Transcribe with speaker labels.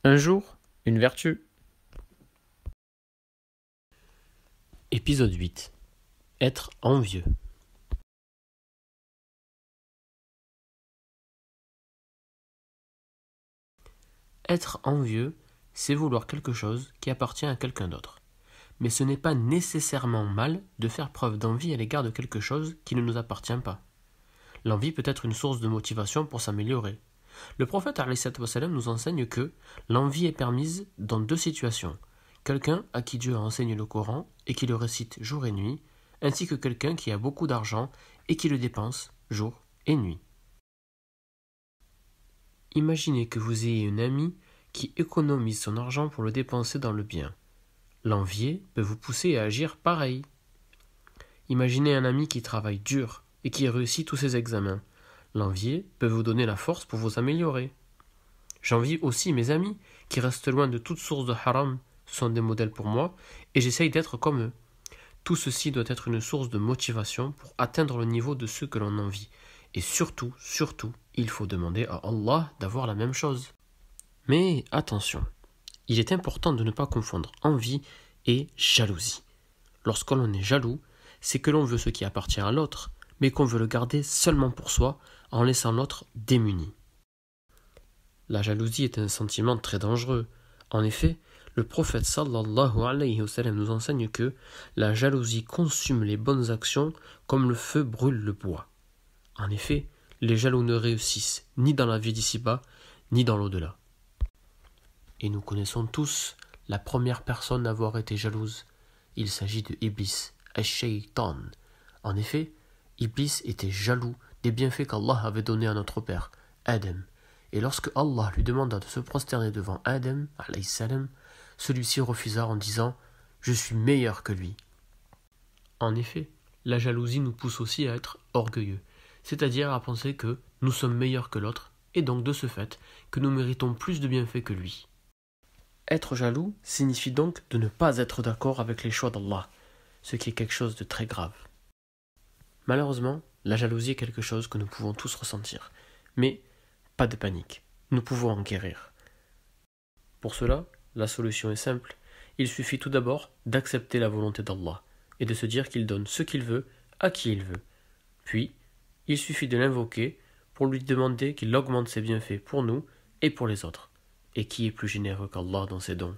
Speaker 1: Un jour, une vertu. Épisode 8. Être envieux. Être envieux, c'est vouloir quelque chose qui appartient à quelqu'un d'autre. Mais ce n'est pas nécessairement mal de faire preuve d'envie à l'égard de quelque chose qui ne nous appartient pas. L'envie peut être une source de motivation pour s'améliorer. Le prophète ﷺ nous enseigne que l'envie est permise dans deux situations. Quelqu'un à qui Dieu enseigne le Coran et qui le récite jour et nuit, ainsi que quelqu'un qui a beaucoup d'argent et qui le dépense jour et nuit. Imaginez que vous ayez une amie qui économise son argent pour le dépenser dans le bien. L'envier peut vous pousser à agir pareil. Imaginez un ami qui travaille dur et qui réussit tous ses examens. L'envier peut vous donner la force pour vous améliorer. J'envie aussi mes amis qui restent loin de toute source de haram. Ce sont des modèles pour moi et j'essaye d'être comme eux. Tout ceci doit être une source de motivation pour atteindre le niveau de ceux que l'on envie. Et surtout, il faut demander à Allah d'avoir la même chose. Mais attention, il est important de ne pas confondre envie et jalousie. Lorsque l'on est jaloux, c'est que l'on veut ce qui appartient à l'autre, mais qu'on veut le garder seulement pour soi, en laissant l'autre démuni. La jalousie est un sentiment très dangereux. En effet, le prophète sallallahu alayhi wa sallam nous enseigne que la jalousie consume les bonnes actions comme le feu brûle le bois. En effet, les jaloux ne réussissent ni dans la vie d'ici-bas, ni dans l'au-delà. Et nous connaissons tous la première personne à avoir été jalouse. Il s'agit de Iblis, Ash-Shaytan. En effet, Iblis était jaloux des bienfaits qu'Allah avait donnés à notre père, Adam. Et lorsque Allah lui demanda de se prosterner devant Adam, alayhi salam, celui-ci refusa en disant « Je suis meilleur que lui ». En effet, la jalousie nous pousse aussi à être orgueilleux, c'est-à-dire à penser que nous sommes meilleurs que l'autre, et donc de ce fait que nous méritons plus de bienfaits que lui. Être jaloux signifie donc de ne pas être d'accord avec les choix d'Allah, ce qui est quelque chose de très grave. Malheureusement, la jalousie est quelque chose que nous pouvons tous ressentir, mais pas de panique, nous pouvons en guérir. Pour cela, la solution est simple, il suffit tout d'abord d'accepter la volonté d'Allah et de se dire qu'il donne ce qu'il veut à qui il veut. Puis, il suffit de l'invoquer pour lui demander qu'il augmente ses bienfaits pour nous et pour les autres. Et qui est plus généreux qu'Allah dans ses dons?